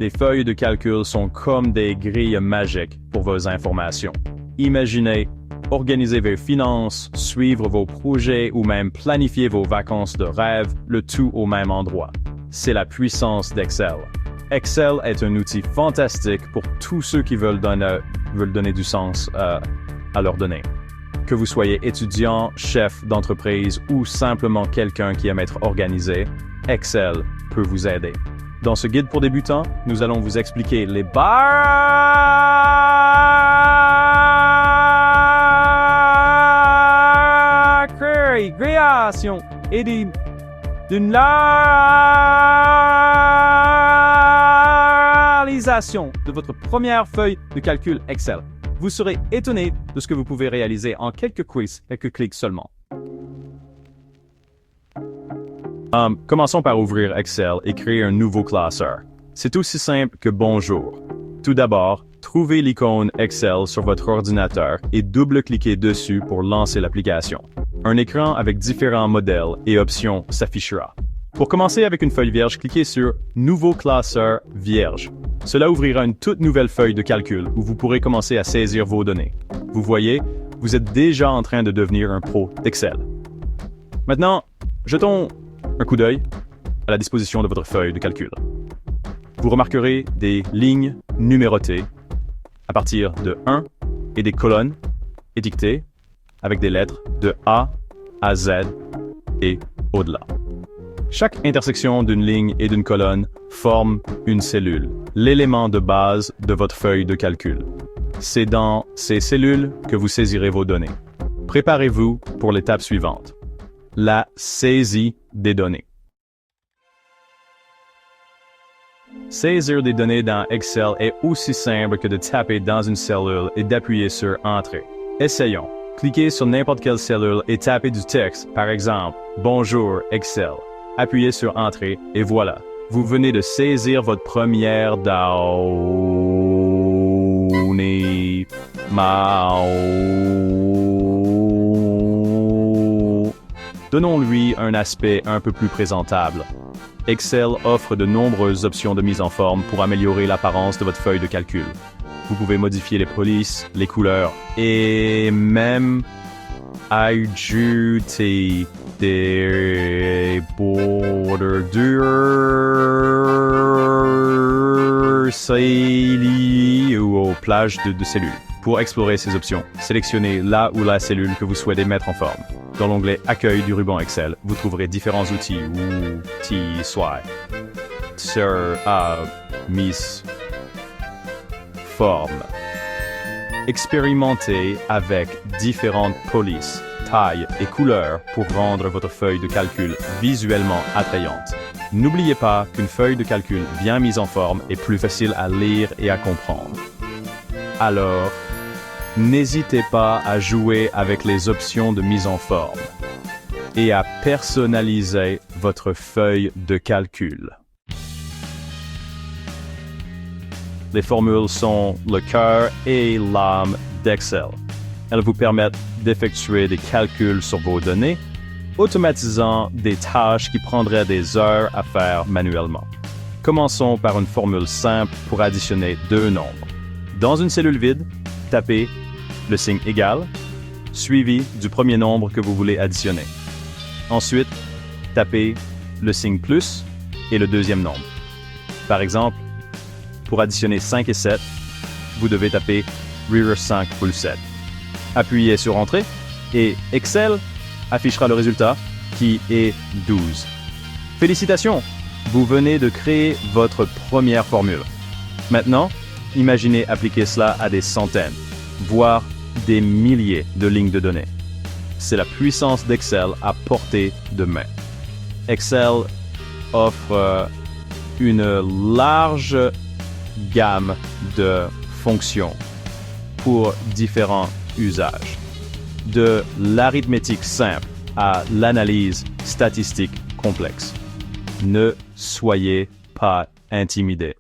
Les feuilles de calcul sont comme des grilles magiques pour vos informations. Imaginez, organiser vos finances, suivre vos projets ou même planifier vos vacances de rêve, le tout au même endroit. C'est la puissance d'Excel. Excel est un outil fantastique pour tous ceux qui veulent donner du sens à leurs données. Que vous soyez étudiant, chef d'entreprise ou simplement quelqu'un qui aime être organisé, Excel peut vous aider. Dans ce guide pour débutants, nous allons vous expliquer les création et d'une réalisation de votre première feuille de calcul Excel. Vous serez étonné de ce que vous pouvez réaliser en quelques clics seulement. Commençons par ouvrir Excel et créer un nouveau classeur. C'est aussi simple que bonjour. Tout d'abord, trouvez l'icône Excel sur votre ordinateur et double-cliquez dessus pour lancer l'application. Un écran avec différents modèles et options s'affichera. Pour commencer avec une feuille vierge, cliquez sur Nouveau classeur vierge. Cela ouvrira une toute nouvelle feuille de calcul où vous pourrez commencer à saisir vos données. Vous voyez, vous êtes déjà en train de devenir un pro d'Excel. Maintenant, jetons un coup d'œil à la disposition de votre feuille de calcul. Vous remarquerez des lignes numérotées à partir de 1 et des colonnes étiquetées avec des lettres de A à Z et au-delà. Chaque intersection d'une ligne et d'une colonne forme une cellule, l'élément de base de votre feuille de calcul. C'est dans ces cellules que vous saisirez vos données. Préparez-vous pour l'étape suivante, la saisie des données. Saisir des données dans Excel est aussi simple que de taper dans une cellule et d'appuyer sur Entrée. Essayons. Cliquez sur n'importe quelle cellule et tapez du texte, par exemple, Bonjour Excel. Appuyez sur Entrée et voilà, vous venez de saisir votre première donnée. Donnons-lui un aspect un peu plus présentable. Excel offre de nombreuses options de mise en forme pour améliorer l'apparence de votre feuille de calcul. Vous pouvez modifier les polices, les couleurs et même ajouter des bordures ou aux plages de cellules. Pour explorer ces options, sélectionnez la ou la cellule que vous souhaitez mettre en forme. Dans l'onglet Accueil du ruban Excel, vous trouverez différents outils soit mise forme. Expérimentez avec différentes polices, tailles et couleurs pour rendre votre feuille de calcul visuellement attrayante. N'oubliez pas qu'une feuille de calcul bien mise en forme est plus facile à lire et à comprendre. Alors, n'hésitez pas à jouer avec les options de mise en forme et à personnaliser votre feuille de calcul. Les formules sont le cœur et l'âme d'Excel. Elles vous permettent d'effectuer des calculs sur vos données, automatisant des tâches qui prendraient des heures à faire manuellement. Commençons par une formule simple pour additionner deux nombres. Dans une cellule vide, tapez le signe égal, suivi du premier nombre que vous voulez additionner. Ensuite, tapez le signe plus et le deuxième nombre. Par exemple, pour additionner 5 et 7, vous devez taper reverse 5 plus 7. Appuyez sur Entrée et Excel affichera le résultat qui est 12. Félicitations! Vous venez de créer votre première formule. Maintenant, imaginez appliquer cela à des centaines, voire des milliers de lignes de données. C'est la puissance d'Excel à portée de main. Excel offre une large gamme de fonctions pour différents usages. De l'arithmétique simple à l'analyse statistique complexe. Ne soyez pas intimidés.